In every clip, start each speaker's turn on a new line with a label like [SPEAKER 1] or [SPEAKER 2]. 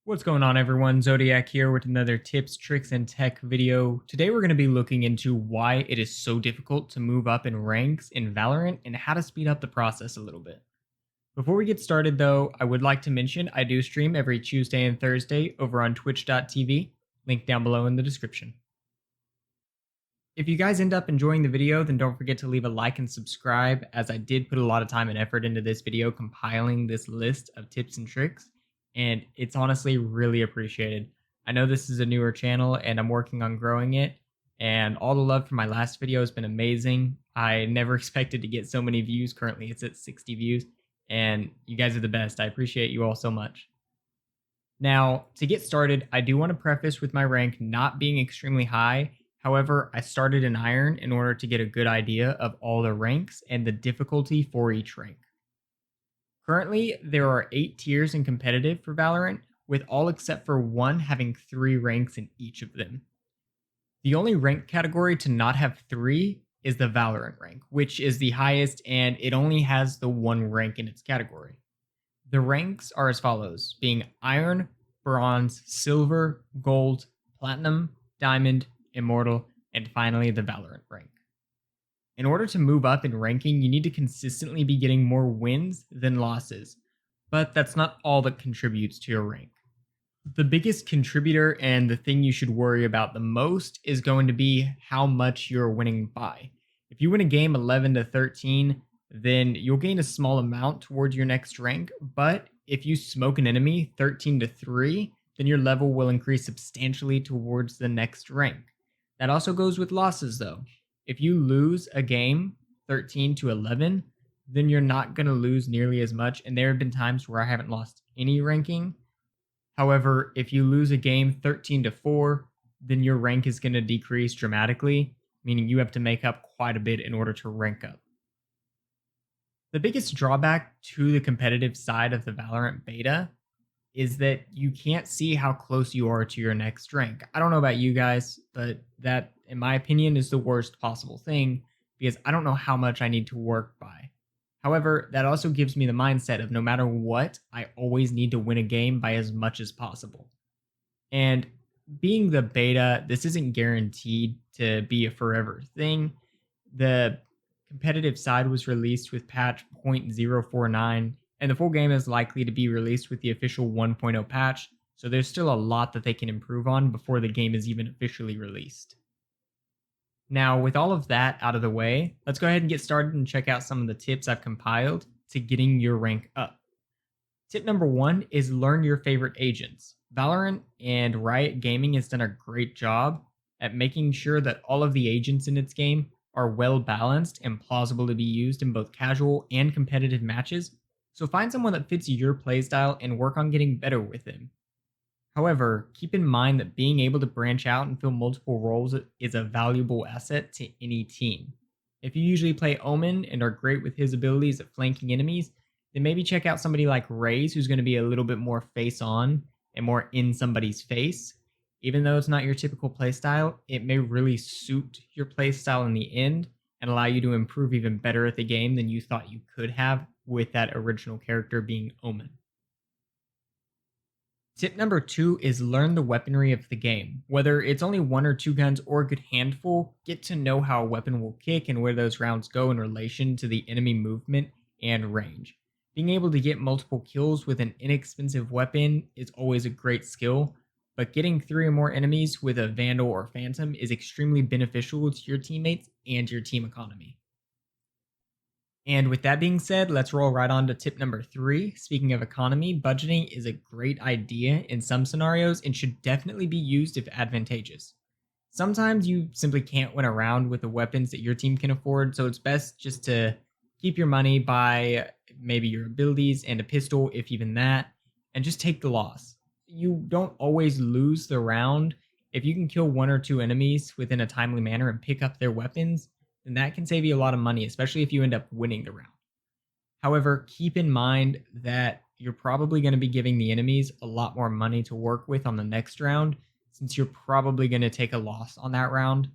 [SPEAKER 1] What's going on, everyone? Zodiac here with another tips, tricks, and tech video. Today we're going to be looking into why it is so difficult to move up in ranks in Valorant and how to speed up the process a little bit. Before we get started though, I would like to mention I do stream every Tuesday and Thursday over on twitch.tv, link down below in the description. If you guys end up enjoying the video, then don't forget to leave a like and subscribe, as I did put a lot of time and effort into this video compiling this list of tips and tricks, and it's honestly really appreciated. I know this is a newer channel and I'm working on growing it, and all the love for my last video has been amazing. I never expected to get so many views. Currently it's at 60 views, and you guys are the best. I appreciate you all so much. Now, to get started, I do want to preface with my rank not being extremely high. However, I started in Iron in order to get a good idea of all the ranks and the difficulty for each rank. Currently, there are 8 tiers in competitive for Valorant, with all except for one having 3 ranks in each of them. The only rank category to not have 3 is the Valorant rank, which is the highest, and it only has the one rank in its category. The ranks are as follows, being Iron, Bronze, Silver, Gold, Platinum, Diamond, Immortal, and finally the Valorant rank. In order to move up in ranking, you need to consistently be getting more wins than losses, but that's not all that contributes to your rank. The biggest contributor and the thing you should worry about the most is going to be how much you're winning by. If you win a game 11 to 13, then you'll gain a small amount towards your next rank, but if you smoke an enemy 13 to 3, then your level will increase substantially towards the next rank. That also goes with losses though. If you lose a game 13 to 11, then you're not going to lose nearly as much, and there have been times where I haven't lost any ranking. However, if you lose a game 13 to 4, then your rank is going to decrease dramatically, meaning you have to make up quite a bit in order to rank up. The biggest drawback to the competitive side of the Valorant beta is that you can't see how close you are to your next rank. I don't know about you guys, but that, in my opinion, is the worst possible thing because I don't know how much I need to work by. However, that also gives me the mindset of no matter what, I always need to win a game by as much as possible. And being the beta, this isn't guaranteed to be a forever thing. The competitive side was released with patch 0.049, and the full game is likely to be released with the official 1.0 patch, so there's still a lot that they can improve on before the game is even officially released. Now, with all of that out of the way, let's go ahead and get started and check out some of the tips I've compiled to getting your rank up. Tip number 1 is learn your favorite agents. Valorant and Riot Gaming has done a great job at making sure that all of the agents in its game are well balanced and plausible to be used in both casual and competitive matches, so find someone that fits your playstyle and work on getting better with them. However, keep in mind that being able to branch out and fill multiple roles is a valuable asset to any team. If you usually play Omen and are great with his abilities at flanking enemies, then maybe check out somebody like Raze, who's going to be a little bit more face-on and more in somebody's face. Even though it's not your typical playstyle, it may really suit your playstyle in the end and allow you to improve even better at the game than you thought you could have with that original character being Omen. Tip number 2 is learn the weaponry of the game. Whether it's only 1 or 2 guns or a good handful, get to know how a weapon will kick and where those rounds go in relation to the enemy movement and range. Being able to get multiple kills with an inexpensive weapon is always a great skill, but getting 3 or more enemies with a Vandal or Phantom is extremely beneficial to your teammates and your team economy. And with that being said, let's roll right on to tip number 3. Speaking of economy, budgeting is a great idea in some scenarios and should definitely be used if advantageous. Sometimes you simply can't win a round with the weapons that your team can afford, so it's best just to keep your money by maybe your abilities and a pistol, if even that, and just take the loss. You don't always lose the round. If you can kill 1 or 2 enemies within a timely manner and pick up their weapons, then that can save you a lot of money, especially if you end up winning the round. However, keep in mind that you're probably going to be giving the enemies a lot more money to work with on the next round, since you're probably going to take a loss on that round,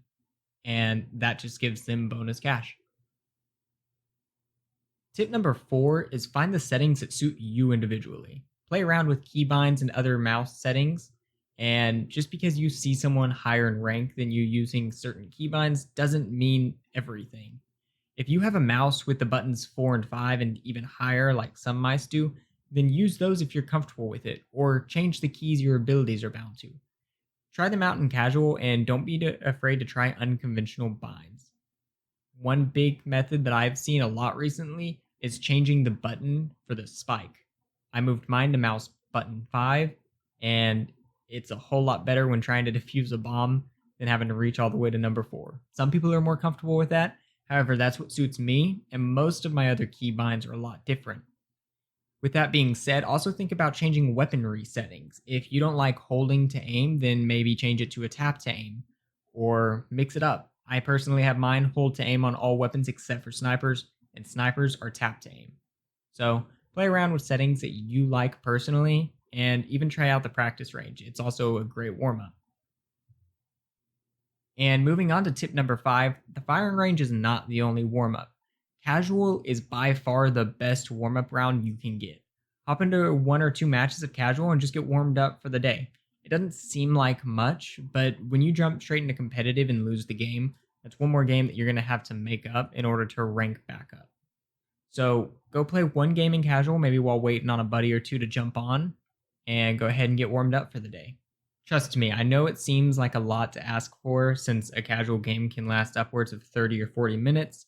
[SPEAKER 1] and that just gives them bonus cash. Tip number 4 is find the settings that suit you individually. Play around with keybinds and other mouse settings. And just because you see someone higher in rank than you using certain keybinds doesn't mean everything. If you have a mouse with the buttons 4 and 5 and even higher, like some mice do, then use those if you're comfortable with it, or change the keys your abilities are bound to. Try them out in casual and don't be afraid to try unconventional binds. One big method that I've seen a lot recently is changing the button for the spike. I moved mine to mouse button 5, and it's a whole lot better when trying to defuse a bomb than having to reach all the way to number 4. Some people are more comfortable with that. However, that's what suits me, and most of my other keybinds are a lot different. With that being said, also think about changing weaponry settings. If you don't like holding to aim, then maybe change it to a tap to aim, or mix it up. I personally have mine hold to aim on all weapons except for snipers, and snipers are tap to aim. So play around with settings that you like personally, and even try out the practice range. It's also a great warm up. And moving on to tip number 5, the firing range is not the only warm up. Casual is by far the best warm up round you can get. Hop into 1 or 2 matches of casual and just get warmed up for the day. It doesn't seem like much, but when you jump straight into competitive and lose the game, that's one more game that you're going to have to make up in order to rank back up. So go play 1 game in casual, maybe while waiting on a buddy or 2 to jump on, and go ahead and get warmed up for the day. Trust me, I know it seems like a lot to ask for since a casual game can last upwards of 30 or 40 minutes,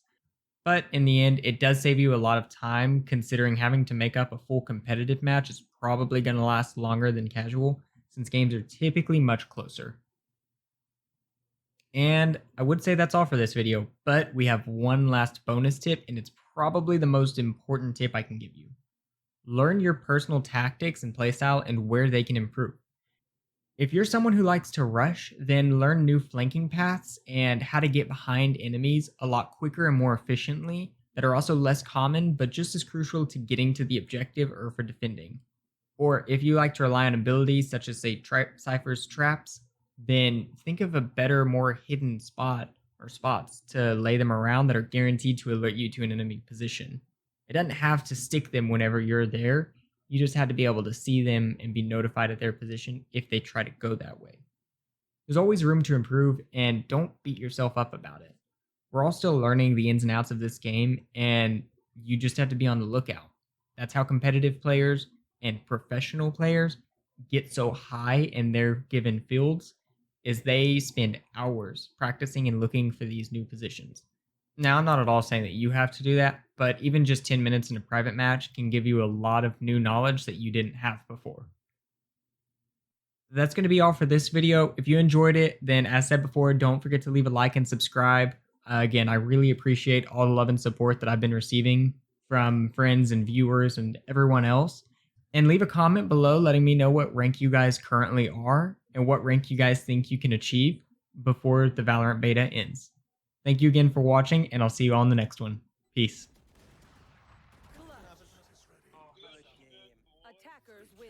[SPEAKER 1] but in the end, it does save you a lot of time considering having to make up a full competitive match is probably going to last longer than casual since games are typically much closer. And I would say that's all for this video, but we have one last bonus tip, and it's probably the most important tip I can give you. Learn your personal tactics and playstyle and where they can improve. If you're someone who likes to rush, then learn new flanking paths and how to get behind enemies a lot quicker and more efficiently that are also less common but just as crucial to getting to the objective or for defending. Or if you like to rely on abilities such as, say, Cypher's traps, then think of a better, more hidden spot or spots to lay them around that are guaranteed to alert you to an enemy position. It doesn't have to stick them whenever you're there. You just have to be able to see them and be notified at their position if they try to go that way. There's always room to improve, and don't beat yourself up about it. We're all still learning the ins and outs of this game, and you just have to be on the lookout. That's how competitive players and professional players get so high in their given fields, is they spend hours practicing and looking for these new positions. Now, I'm not at all saying that you have to do that, but even just 10 minutes in a private match can give you a lot of new knowledge that you didn't have before. That's going to be all for this video. If you enjoyed it, then as said before, don't forget to leave a like and subscribe. Again, I really appreciate all the love and support that I've been receiving from friends and viewers and everyone else. And leave a comment below letting me know what rank you guys currently are and what rank you guys think you can achieve before the Valorant beta ends. Thank you again for watching, and I'll see you all in the next one. Peace.
[SPEAKER 2] Attackers win.